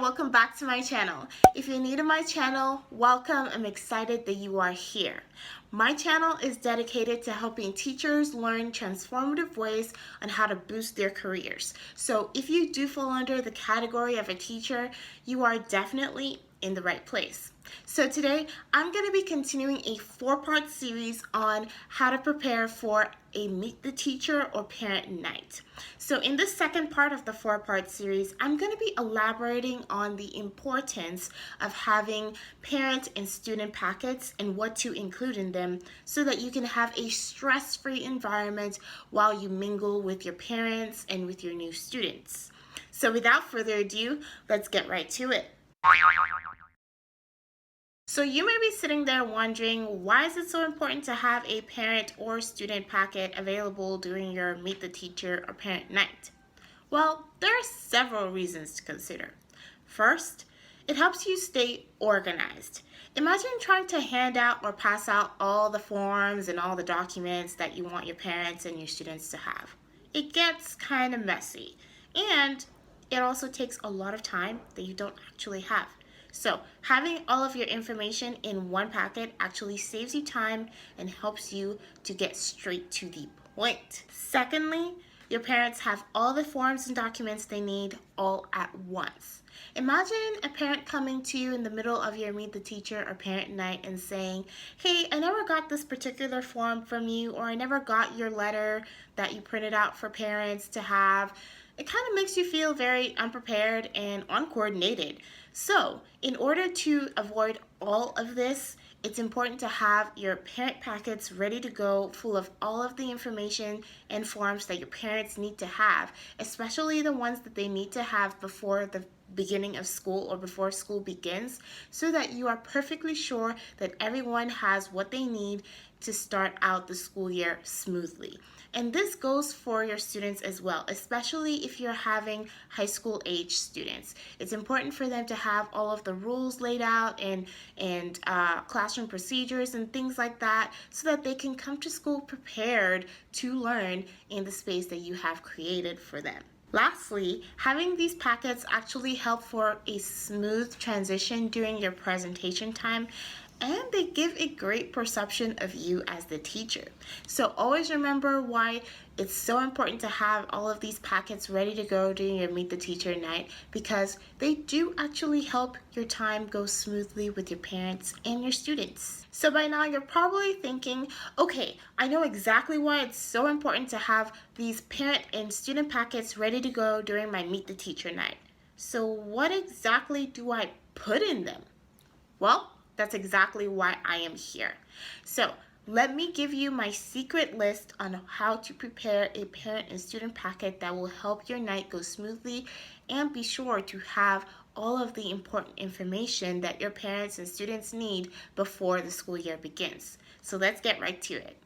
welcome back to my channel. If you're new to my channel, welcome. I'm excited that you are here. My channel is dedicated to helping teachers learn transformative ways on how to boost their careers. So if you do fall under the category of a teacher, you are definitely in the right place. So today, I'm going to be continuing a 4-part series on how to prepare for a Meet the Teacher or Parent Night. So in the second part of the 4-part series, I'm going to be elaborating on the importance of having parent and student packets and what to include in them so that you can have a stress-free environment while you mingle with your parents and with your new students. So without further ado, let's get right to it. So you may be sitting there wondering, why is it so important to have a parent or student packet available during your Meet the Teacher or Parent Night? Well, there are several reasons to consider. First, it helps you stay organized. Imagine trying to hand out or pass out all the forms and all the documents that you want your parents and your students to have. It gets kind of messy, and it also takes a lot of time that you don't actually have. So having all of your information in one packet actually saves you time and helps you to get straight to the point. Secondly, your parents have all the forms and documents they need all at once. Imagine a parent coming to you in the middle of your Meet the Teacher or Parent Night and saying, "Hey, I never got this particular form from you," or "I never got your letter that you printed out for parents to have." It kind of makes you feel very unprepared and uncoordinated. So, in order to avoid all of this, it's important to have your parent packets ready to go, full of all of the information and forms that your parents need to have, especially the ones that they need to have before the beginning of school or before school begins, so that you are perfectly sure that everyone has what they need to start out the school year smoothly. And this goes for your students as well, especially if you're having high school age students. It's important for them to have all of the rules laid out and classroom procedures and things like that, so that they can come to school prepared to learn in the space that you have created for them. Lastly, having these packets actually help for a smooth transition during your presentation time, and they give a great perception of you as the teacher. So always remember why it's so important to have all of these packets ready to go during your Meet the Teacher night, because they do actually help your time go smoothly with your parents and your students. So by now you're probably thinking, okay, I know exactly why it's so important to have these parent and student packets ready to go during my Meet the Teacher night. So what exactly do I put in them? Well, that's exactly why I am here. So let me give you my secret list on how to prepare a parent and student packet that will help your night go smoothly, and be sure to have all of the important information that your parents and students need before the school year begins. So let's get right to it.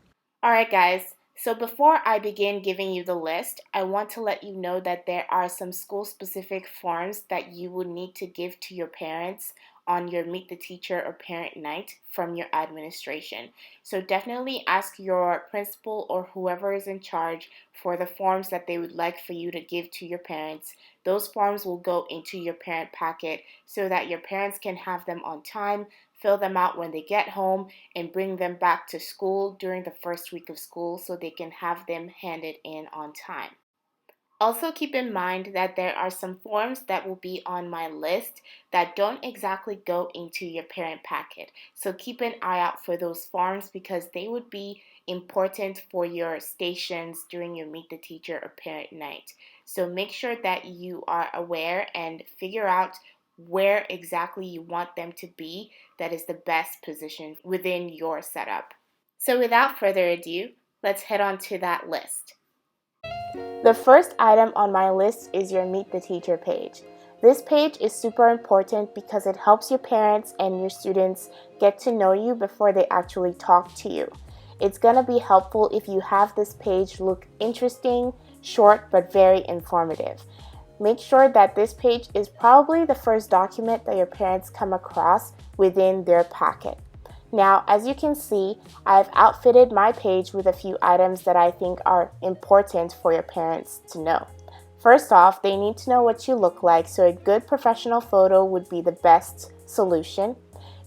All right, guys. So before I begin giving you the list, I want to let you know that there are some school-specific forms that you will need to give to your parents on your Meet the Teacher or Parent Night from your administration. So definitely ask your principal or whoever is in charge for the forms that they would like for you to give to your parents. Those forms will go into your parent packet so that your parents can have them on time, fill them out when they get home, and bring them back to school during the first week of school so they can have them handed in on time. Also keep in mind that there are some forms that will be on my list that don't exactly go into your parent packet. So keep an eye out for those forms, because they would be important for your stations during your Meet the Teacher or Parent Night. So make sure that you are aware and figure out where exactly you want them to be that is the best position within your setup. So without further ado, let's head on to that list. The first item on my list is your Meet the Teacher page. This page is super important because it helps your parents and your students get to know you before they actually talk to you. It's going to be helpful if you have this page look interesting, short, but very informative. Make sure that this page is probably the first document that your parents come across within their packet. Now, as you can see, I've outfitted my page with a few items that I think are important for your parents to know. First off, they need to know what you look like, so a good professional photo would be the best solution.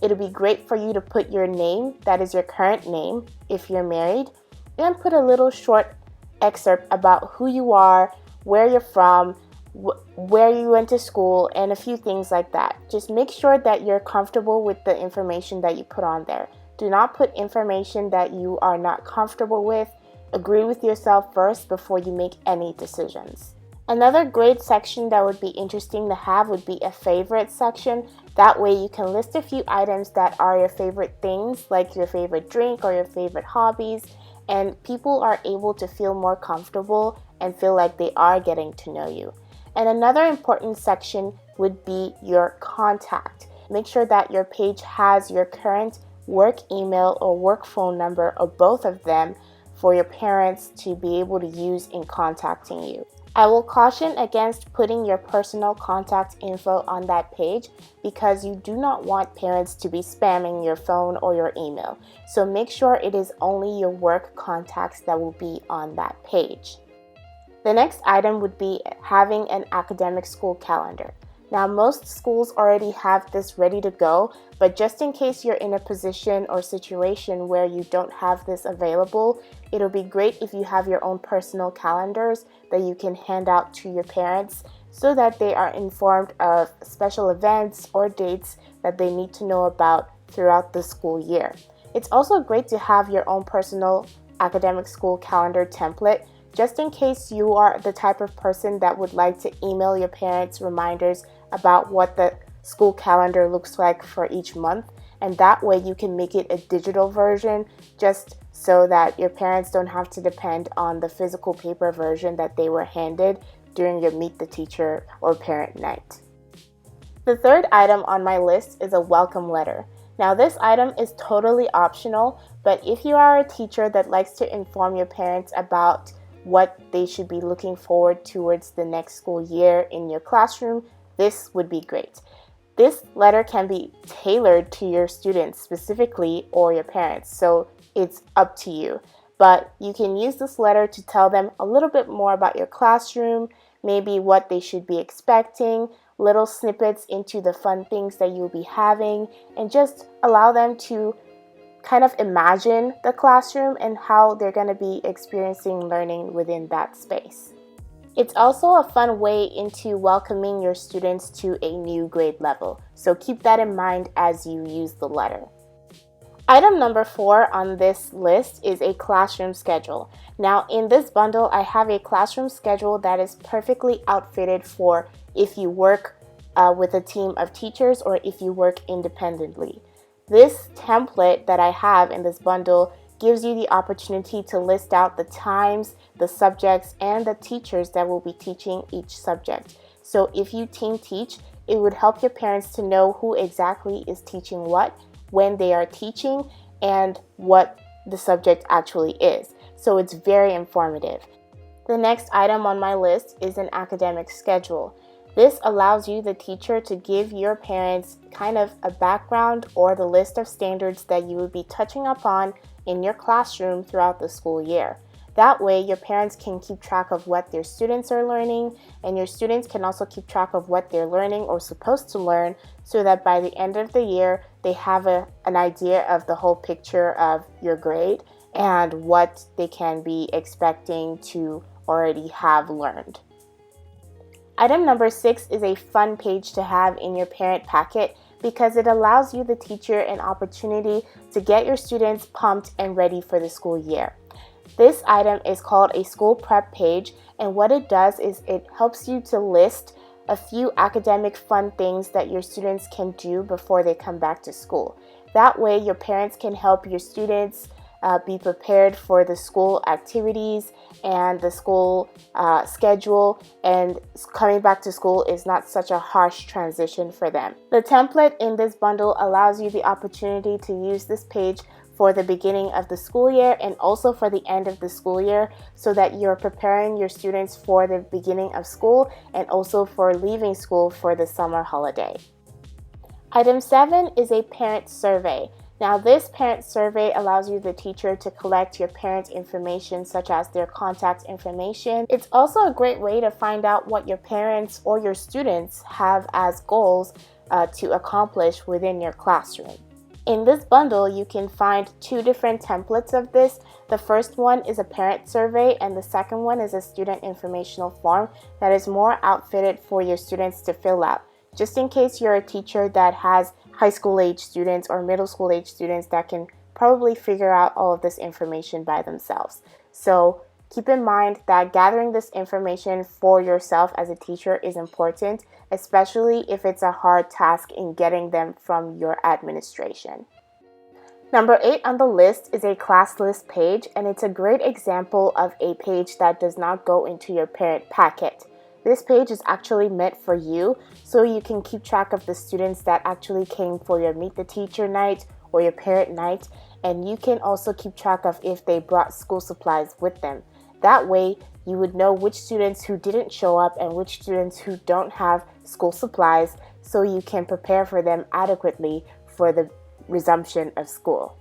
It'll be great for you to put your name, that is your current name, if you're married, and put a little short excerpt about who you are, where you're from, where you went to school, and a few things like that. Just make sure that you're comfortable with the information that you put on there. Do not put information that you are not comfortable with. Agree with yourself first before you make any decisions. Another great section that would be interesting to have would be a favorite section. That way you can list a few items that are your favorite things, like your favorite drink or your favorite hobbies, and people are able to feel more comfortable and feel like they are getting to know you. And another important section would be your contact. Make sure that your page has your current work email or work phone number, or both of them, for your parents to be able to use in contacting you. I will caution against putting your personal contact info on that page because you do not want parents to be spamming your phone or your email. So make sure it is only your work contacts that will be on that page. The next item would be having an academic school calendar. Now, most schools already have this ready to go, but just in case you're in a position or situation where you don't have this available, it'll be great if you have your own personal calendars that you can hand out to your parents so that they are informed of special events or dates that they need to know about throughout the school year. It's also great to have your own personal academic school calendar template, just in case you are the type of person that would like to email your parents reminders about what the school calendar looks like for each month. And that way you can make it a digital version, just so that your parents don't have to depend on the physical paper version that they were handed during your Meet the Teacher or Parent Night. The third item on my list is a welcome letter. Now, this item is totally optional, but if you are a teacher that likes to inform your parents about what they should be looking forward towards the next school year in your classroom, this would be great. This letter can be tailored to your students specifically or your parents, so it's up to you. But you can use this letter to tell them a little bit more about your classroom, maybe what they should be expecting, little snippets into the fun things that you'll be having, and just allow them to kind of imagine the classroom and how they're going to be experiencing learning within that space. It's also a fun way into welcoming your students to a new grade level, so keep that in mind as you use the letter. Item number 4 on this list is a classroom schedule. Now, in this bundle, I have a classroom schedule that is perfectly outfitted for if you work with a team of teachers or if you work independently. This template that I have in this bundle gives you the opportunity to list out the times, the subjects, and the teachers that will be teaching each subject. So if you team teach, it would help your parents to know who exactly is teaching what, when they are teaching, and what the subject actually is. So it's very informative. The next item on my list is an academic schedule. This allows you, the teacher, to give your parents kind of a background or the list of standards that you would be touching upon in your classroom throughout the school year. That way, your parents can keep track of what their students are learning, and your students can also keep track of what they're learning or supposed to learn, so that by the end of the year, they have an idea of the whole picture of your grade and what they can be expecting to already have learned. Item number 6 is a fun page to have in your parent packet because it allows you, the teacher, an opportunity to get your students pumped and ready for the school year. This item is called a school prep page, and what it does is it helps you to list a few academic fun things that your students can do before they come back to school. That way, your parents can help your students be prepared for the school activities and the school schedule, and coming back to school is not such a harsh transition for them. The template in this bundle allows you the opportunity to use this page for the beginning of the school year and also for the end of the school year, so that you're preparing your students for the beginning of school and also for leaving school for the summer holiday. Item 7 is a parent survey. Now, this parent survey allows you, the teacher, to collect your parent information such as their contact information. It's also a great way to find out what your parents or your students have as goals to accomplish within your classroom. In this bundle, you can find two different templates of this. The first one is a parent survey, and the second one is a student informational form that is more outfitted for your students to fill out, just in case you're a teacher that has high school age students or middle school age students that can probably figure out all of this information by themselves. So keep in mind that gathering this information for yourself as a teacher is important, especially if it's a hard task in getting them from your administration. Number 8 on the list is a class list page, and it's a great example of a page that does not go into your parent packet. This page is actually meant for you, so you can keep track of the students that actually came for your Meet the Teacher night or your parent night, and you can also keep track of if they brought school supplies with them. That way, you would know which students who didn't show up and which students who don't have school supplies, so you can prepare for them adequately for the resumption of school.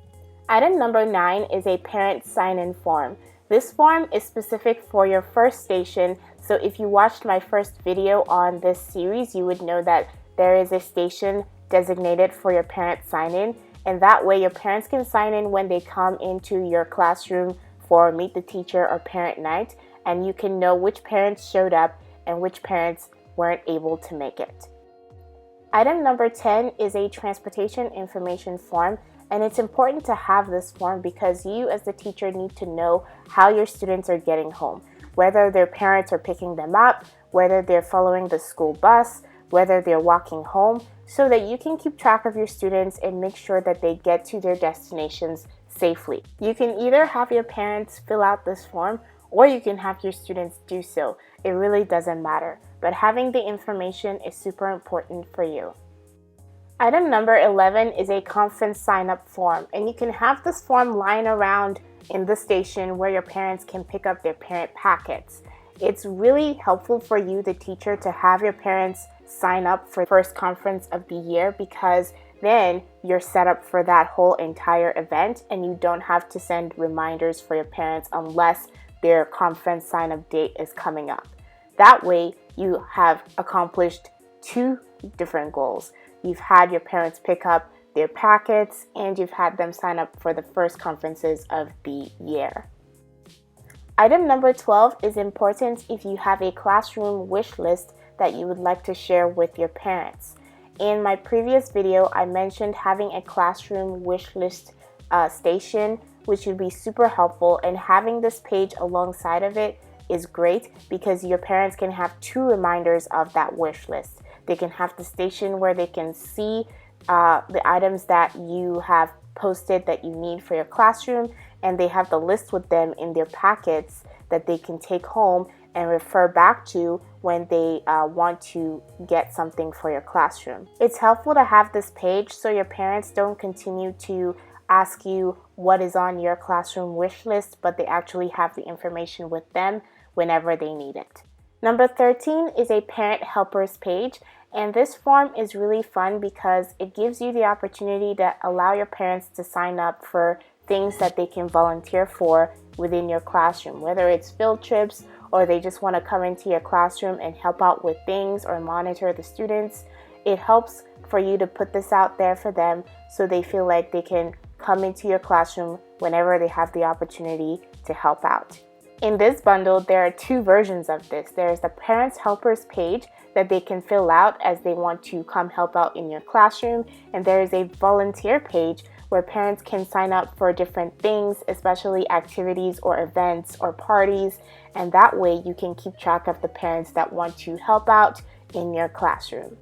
Item number 9 is a parent sign-in form. This form is specific for your first station, so if you watched my first video on this series, you would know that there is a station designated for your parent sign-in, and that way your parents can sign in when they come into your classroom for Meet the Teacher or Parent Night, and you can know which parents showed up and which parents weren't able to make it. Item number 10 is a transportation information form, and it's important to have this form because you as the teacher need to know how your students are getting home, whether their parents are picking them up, whether they're following the school bus, whether they're walking home, so that you can keep track of your students and make sure that they get to their destinations safely. You can either have your parents fill out this form or you can have your students do so. It really doesn't matter, but having the information is super important for you. Item number 11 is a conference sign-up form, and you can have this form lying around in the station where your parents can pick up their parent packets. It's really helpful for you, the teacher, to have your parents sign up for the first conference of the year, because then you're set up for that whole entire event and you don't have to send reminders for your parents unless their conference sign-up date is coming up. That way, you have accomplished two different goals. You've had your parents pick up their packets and you've had them sign up for the first conferences of the year. Item number 12 is important if you have a classroom wish list that you would like to share with your parents. In my previous video, I mentioned having a classroom wish list station, which would be super helpful, and having this page alongside of it is great because your parents can have two reminders of that wish list. They can have the station where they can see the items that you have posted that you need for your classroom, and they have the list with them in their packets that they can take home and refer back to when they want to get something for your classroom. It's helpful to have this page so your parents don't continue to ask you what is on your classroom wish list, but they actually have the information with them whenever they need it. Number 13 is a parent helpers page, and this form is really fun because it gives you the opportunity to allow your parents to sign up for things that they can volunteer for within your classroom, whether it's field trips or they just want to come into your classroom and help out with things or monitor the students. It helps for you to put this out there for them so they feel like they can come into your classroom whenever they have the opportunity to help out. In this bundle, there are two versions of this. There's the Parents Helpers page that they can fill out as they want to come help out in your classroom, and there is a volunteer page where parents can sign up for different things, especially activities or events or parties, and that way you can keep track of the parents that want to help out in your classroom.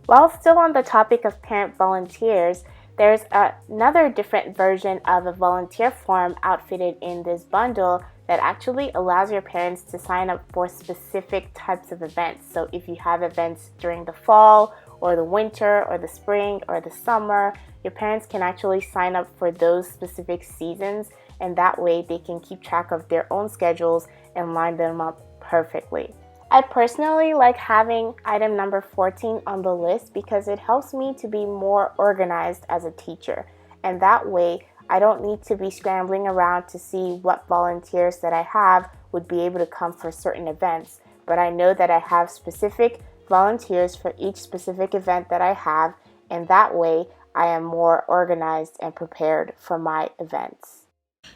While still on the topic of parent volunteers, there's another different version of a volunteer form outfitted in this bundle that actually allows your parents to sign up for specific types of events. So if you have events during the fall or the winter or the spring or the summer, your parents can actually sign up for those specific seasons, and that way they can keep track of their own schedules and line them up perfectly. I personally like having item number 14 on the list because it helps me to be more organized as a teacher. and that way I don't need to be scrambling around to see what volunteers that I have would be able to come for certain events, but I know that I have specific volunteers for each specific event that I have, and that way I am more organized and prepared for my events.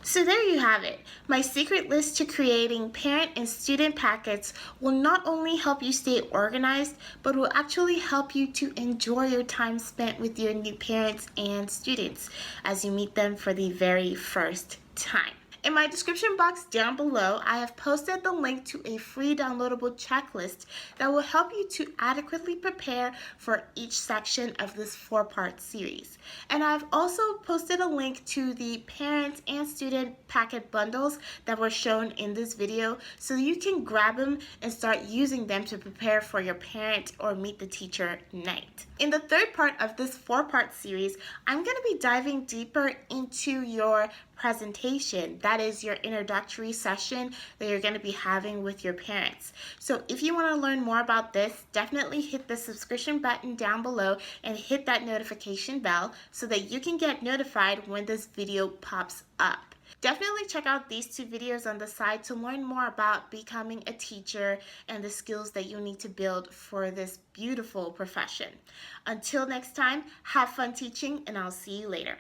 So there you have it. My secret list to creating parent and student packets will not only help you stay organized, but will actually help you to enjoy your time spent with your new parents and students as you meet them for the very first time. In my description box down below, I have posted the link to a free downloadable checklist that will help you to adequately prepare for each section of this 4-part series. And I've also posted a link to the parent and student packet bundles that were shown in this video so you can grab them and start using them to prepare for your parent or meet the teacher night. In the 3rd part of this 4-part series, I'm going to be diving deeper into your presentation. That is your introductory session that you're going to be having with your parents. So if you want to learn more about this, definitely hit the subscription button down below and hit that notification bell so that you can get notified when this video pops up. Definitely check out these 2 videos on the side to learn more about becoming a teacher and the skills that you need to build for this beautiful profession. Until next time, have fun teaching, and I'll see you later.